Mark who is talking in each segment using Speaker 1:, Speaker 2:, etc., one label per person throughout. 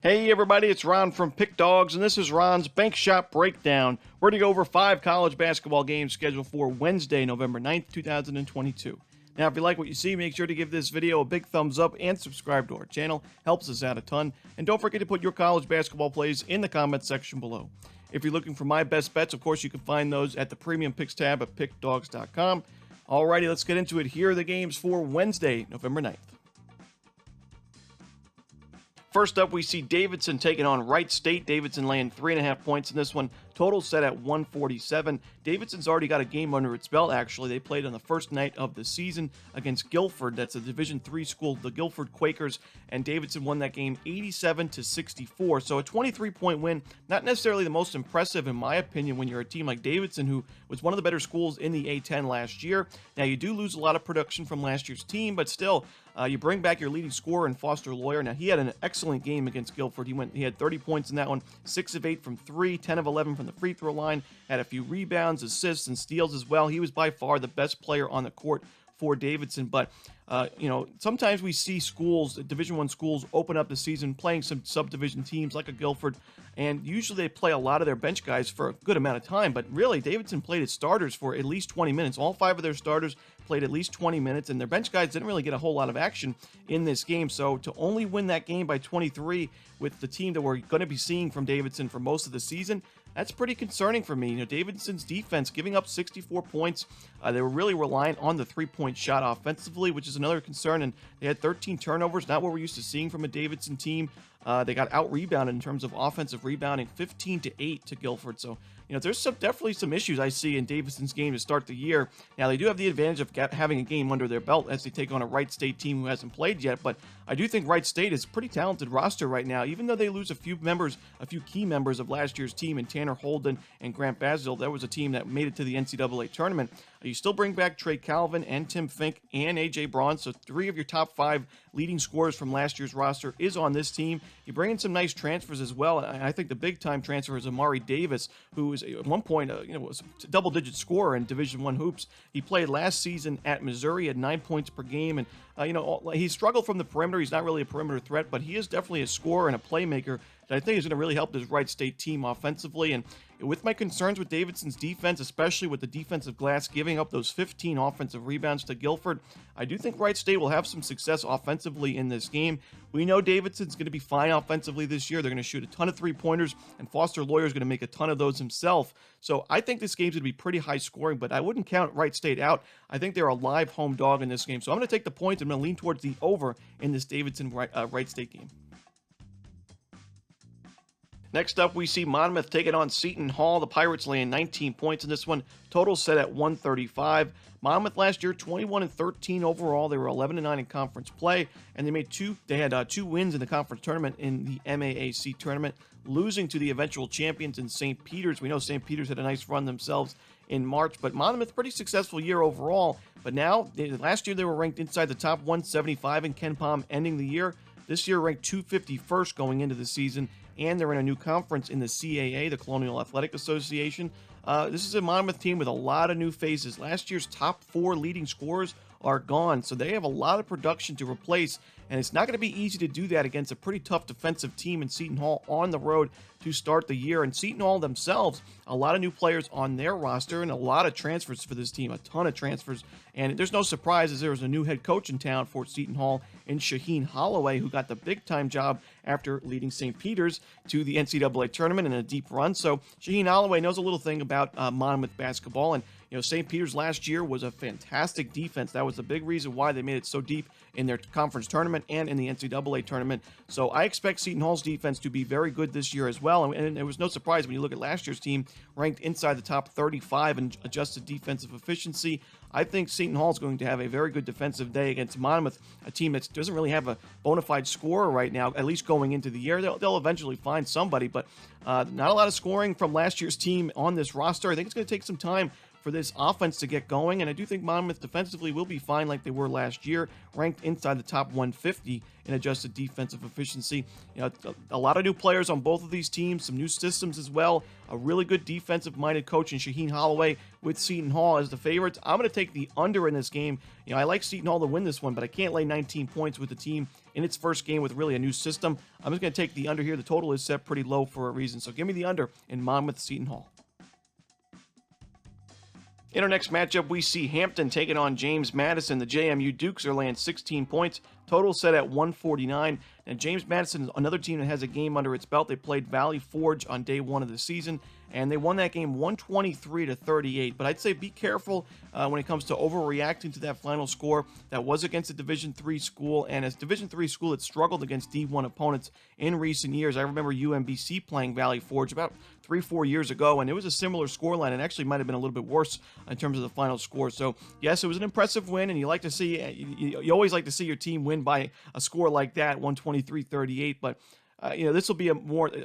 Speaker 1: Hey everybody, it's Ron from Pick Dawgz, and this is Ron's Bank Shot Breakdown. We're going to go over 5 college basketball games scheduled for Wednesday, November 9th, 2022. Now, if you like what you see, make sure to give this video a big thumbs up and subscribe to our channel. Helps us out a ton. And don't forget to put your college basketball plays in the comments section below. If you're looking for my best bets, of course, you can find those at the Premium Picks tab at pickdawgz.com. Alrighty, let's get into it. Here are the games for Wednesday, November 9th. First up, we see Davidson taking on Wright State. Davidson laying 3.5 points in this one. Total set at 147. Davidson's already got a game under its belt, actually. They played on the first night of the season against Guilford. That's a Division III school, the Guilford Quakers, and Davidson won that game 87-64. So a 23-point win. Not necessarily the most impressive, in my opinion, when you're a team like Davidson, who was one of the better schools in the A-10 last year. Now, you do lose a lot of production from last year's team, but still, you bring back your leading scorer in Foster Lawyer. Now, he had an excellent game against Guilford. He had 30 points in that one, 6 of 8 from 3, 10 of 11 from the free throw line, had a few rebounds, assists, and steals as well. He was by far the best player on the court for Davidson, but sometimes we see schools, Division I schools, open up the season playing some subdivision teams like a Guilford, and usually they play a lot of their bench guys for a good amount of time, but really Davidson played its starters for at least 20 minutes. All 5 of their starters played at least 20 minutes, and their bench guys didn't really get a whole lot of action in this game. So to only win that game by 23 with the team that we're going to be seeing from Davidson for most of the season, that's pretty concerning for me. Davidson's defense giving up 64 points. They were really reliant on the three-point shot offensively, which is another concern, and they had 13 turnovers, not what we're used to seeing from a Davidson team. They got out-rebounded in terms of offensive rebounding, 15-8 to Guilford. So, there's definitely some issues I see in Davidson's game to start the year. Now, they do have the advantage of having a game under their belt as they take on a Wright State team who hasn't played yet, but I do think Wright State is a pretty talented roster right now, even though they lose a few key members of last year's team in Tanner Holden and Grant Basil. That was a team that made it to the NCAA tournament. You still bring back Trey Calvin and Tim Fink and A.J. Braun, so 3 of your top 5 leading scorers from last year's roster is on this team. You bring in some nice transfers as well, and I think the big-time transfer is Amari Davis, who was at one point was a double-digit scorer in Division I hoops. He played last season at Missouri, had 9 points per game, and he struggled from the perimeter. He's not really a perimeter threat, but he is definitely a scorer and a playmaker that I think is going to really help this Wright State team offensively. And with my concerns with Davidson's defense, especially with the defensive glass giving up those 15 offensive rebounds to Guilford, I do think Wright State will have some success offensively in this game. We know Davidson's going to be fine offensively this year. They're going to shoot a ton of three-pointers, and Foster Lawyer is going to make a ton of those himself. So I think this game's going to be pretty high scoring, but I wouldn't count Wright State out. I think they're a live home dog in this game. So I'm going to take the points. I'm going to lean towards the over in this Davidson Wright State game. Next up, we see Monmouth taking on Seton Hall. The Pirates laying 19 points in this one. Total set at 135. Monmouth last year, 21-13 overall. They were 11-9 in conference play, and they had 2 wins in the conference tournament in the MAAC tournament, losing to the eventual champions in St. Peter's. We know St. Peter's had a nice run themselves in March, but Monmouth, pretty successful year overall. But now, last year they were ranked inside the top 175 in KenPom ending the year. This year ranked 251st going into the season, and they're in a new conference in the CAA, the Colonial Athletic Association. This is a Monmouth team with a lot of new faces. Last year's top 4 leading scorers are gone, so they have a lot of production to replace, and it's not going to be easy to do that against a pretty tough defensive team in Seton Hall on the road to start the year. And Seton Hall themselves, a lot of new players on their roster and a lot of transfers for this team, a ton of transfers. And there's no surprise as there was a new head coach in town for Seton Hall in Shaheen Holloway, who got the big-time job after leading St. Peter's to the NCAA tournament in a deep run. So Shaheen Holloway knows a little thing about Monmouth basketball, and St. Peter's last year was a fantastic defense. That was the big reason why they made it so deep in their conference tournament and in the NCAA tournament. So I expect Seton Hall's defense to be very good this year as well. And it was no surprise when you look at last year's team, ranked inside the top 35 in adjusted defensive efficiency. I think Seton Hall is going to have a very good defensive day against Monmouth, a team that doesn't really have a bona fide scorer right now, at least going into the year. They'll eventually find somebody, but not a lot of scoring from last year's team on this roster. I think it's going to take some time for this offense to get going, and I do think Monmouth defensively will be fine like they were last year, ranked inside the top 150 in adjusted defensive efficiency. A lot of new players on both of these teams, some new systems as well, a really good defensive-minded coach in Shaheen Holloway with Seton Hall as the favorites. I'm going to take the under in this game. I like Seton Hall to win this one, but I can't lay 19 points with the team in its first game with really a new system. I'm just going to take the under here. The total is set pretty low for a reason. So give me the under in Monmouth Seton Hall. In our next matchup, we see Hampton taking on James Madison. The JMU Dukes are laying 16 points. Total set at 149. And James Madison is another team that has a game under its belt. They played Valley Forge on day one of the season, and they won that game 123-38. But I'd say be careful when it comes to overreacting to that final score. That was against a Division III school, and as Division III school, it struggled against D1 opponents in recent years. I remember UMBC playing Valley Forge about 3-4 years ago, and it was a similar scoreline, and actually might have been a little bit worse in terms of the final score. So yes, it was an impressive win, and you like to see you always like to see your team win by a score like that, 123-38. But this will be a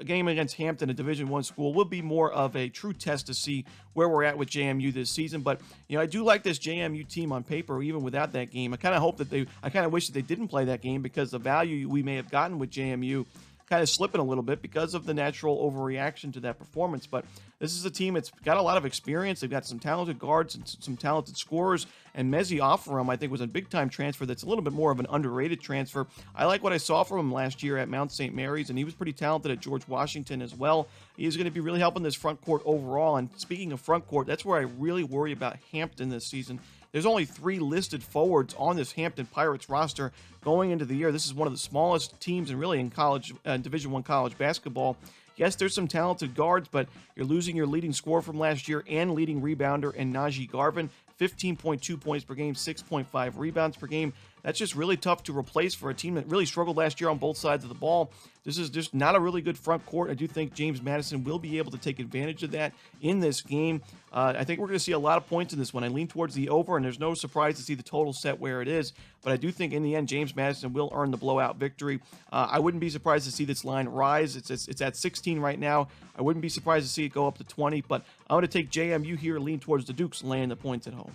Speaker 1: game against Hampton, a Division I school, will be more of a true test to see where we're at with JMU this season. But I do like this JMU team on paper, even without that game. I kind of wish that they didn't play that game, because the value we may have gotten with JMU kind of slipping a little bit because of the natural overreaction to that performance. But this is a team that's got a lot of experience. They've got some talented guards and some talented scorers. And Mezzi Offerum, I think, was a big-time transfer that's a little bit more of an underrated transfer. I like what I saw from him last year at Mount St. Mary's, and he was pretty talented at George Washington as well. He's going to be really helping this front court overall. And speaking of front court, that's where I really worry about Hampton this season. There's only 3 listed forwards on this Hampton Pirates roster going into the year. This is one of the smallest teams and really in college, Division I college basketball. Yes, there's some talented guards, but you're losing your leading scorer from last year and leading rebounder in Najee Garvin. 15.2 points per game, 6.5 rebounds per game. That's just really tough to replace for a team that really struggled last year on both sides of the ball. This is just not a really good front court. I do think James Madison will be able to take advantage of that in this game. I think we're going to see a lot of points in this one. I lean towards the over, and there's no surprise to see the total set where it is. But I do think in the end, James Madison will earn the blowout victory. I wouldn't be surprised to see this line rise. It's at 16 right now. I wouldn't be surprised to see it go up to 20. But I'm going to take JMU here, lean towards the Dukes, laying the points at home.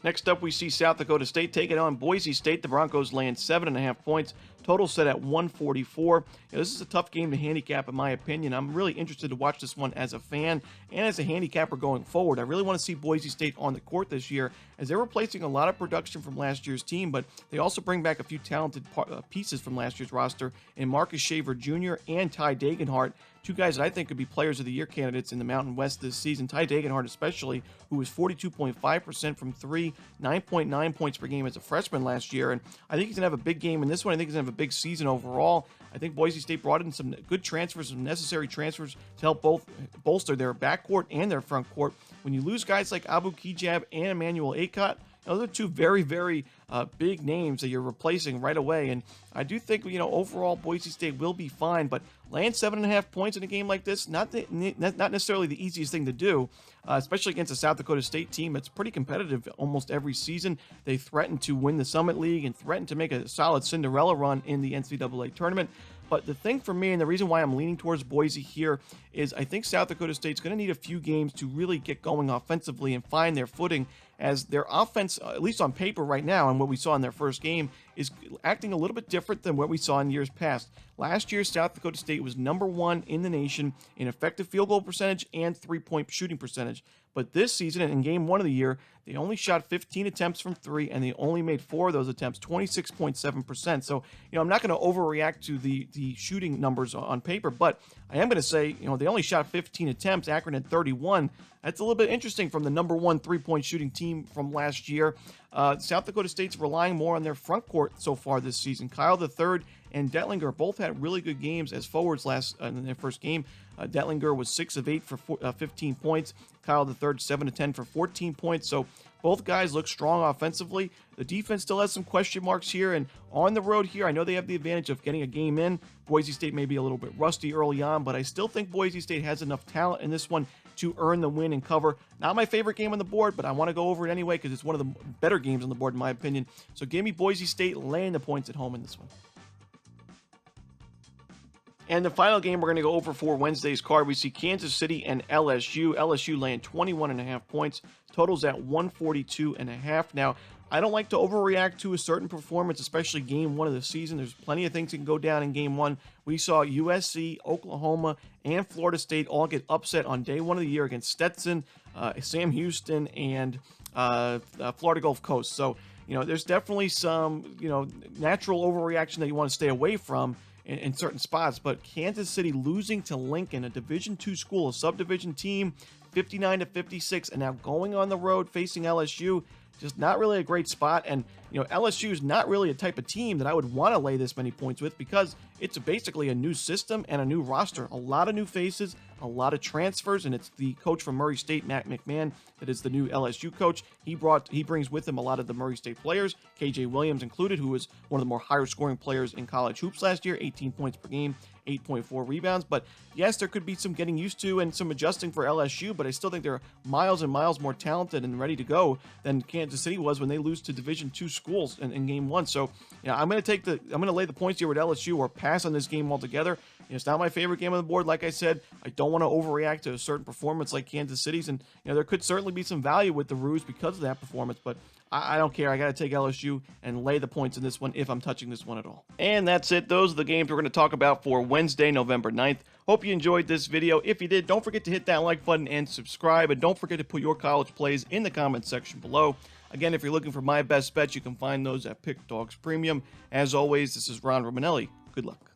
Speaker 1: Next up, we see South Dakota State taking on Boise State. The Broncos laying 7.5 points. Total set at 144. This is a tough game to handicap, in my opinion. I'm really interested to watch this one as a fan and as a handicapper going forward. I really want to see Boise State on the court this year, as they're replacing a lot of production from last year's team, but they also bring back a few talented pieces from last year's roster in Marcus Shaver Jr. and Ty Dagenhart. 2 guys that I think could be Players of the Year candidates in the Mountain West this season. Ty Dagenhart especially, who was 42.5% from 3, 9.9 points per game as a freshman last year. And I think he's going to have a big game in this one. I think he's going to have a big season overall. I think Boise State brought in some good transfers, some necessary transfers to help both bolster their backcourt and their front court. When you lose guys like Abu Kijab and Emmanuel Acott, those are 2 very, very big names that you're replacing right away. And I do think, overall Boise State will be fine, but laying 7.5 points in a game like this, not necessarily the easiest thing to do, especially against a South Dakota State team that's pretty competitive almost every season. They threaten to win the Summit League and threaten to make a solid Cinderella run in the NCAA tournament. But the thing for me, and the reason why I'm leaning towards Boise here, is I think South Dakota State's going to need a few games to really get going offensively and find their footing, as their offense, at least on paper right now, and what we saw in their first game, is acting a little bit different than what we saw in years past. Last year, South Dakota State was number 1 in the nation in effective field goal percentage and 3-point shooting percentage. But this season, in game 1 of the year, they only shot 15 attempts from 3, and they only made 4 of those attempts, 26.7%. So, I'm not going to overreact to the shooting numbers on paper, but I am going to say, they only shot 15 attempts. Akron had 31. That's a little bit interesting from the number 1 3-point shooting team from last year. South Dakota State's relying more on their front court so far this season. Kyle III and Detlinger both had really good games as forwards in their first game. Detlinger was 6 of 8 for 15 points. Kyle III 7 of 10 for 14 points. So both guys look strong offensively. The defense still has some question marks here, and on the road here, I know they have the advantage of getting a game in. Boise State may be a little bit rusty early on, but I still think Boise State has enough talent in this one to earn the win and cover. Not my favorite game on the board, but I want to go over it anyway because it's one of the better games on the board in my opinion. So give me Boise State laying the points at home in this one. And the final game we're going to go over for Wednesday's card, we see Kansas City and LSU. LSU laying 21.5 points. Totals at 142.5. Now, I don't like to overreact to a certain performance, especially game 1 of the season. There's plenty of things that can go down in game 1. We saw USC, Oklahoma, and Florida State all get upset on day 1 of the year against Stetson, Sam Houston, and Florida Gulf Coast. So, there's definitely some, natural overreaction that you want to stay away from in certain spots. But Kansas City losing to Lincoln, a Division II school, a subdivision team, 59-56, and now going on the road facing LSU, just not really a great spot. And LSU is not really a type of team that I would want to lay this many points with, because it's basically a new system and a new roster, a lot of new faces, a lot of transfers, and it's the coach from Murray State, Matt McMahon, that is the new LSU coach. He brings with him a lot of the Murray State players, KJ Williams included, who was one of the more higher scoring players in college hoops last year, 18 points per game, 8.4 rebounds. But yes, there could be some getting used to and some adjusting for LSU, but I still think they're miles and miles more talented and ready to go than Kansas City was when they lose to Division II schools in game one. So, I'm going to lay the points here with LSU, or pass on this game altogether. It's not my favorite game on the board. Like I said, I don't want to overreact to a certain performance like Kansas City's, and there could certainly be some value with the Roos because of that performance, but I don't care. I got to take LSU and lay the points in this one if I'm touching this one at all. And that's it. Those are the games we're going to talk about for Wednesday, November 9th. Hope you enjoyed this video. If you did, don't forget to hit that like button and subscribe, and don't forget to put your college plays in the comments section below. Again, if you're looking for my best bets, you can find those at Pick Dawgz Premium. As always, this is Ron Romanelli. Good luck.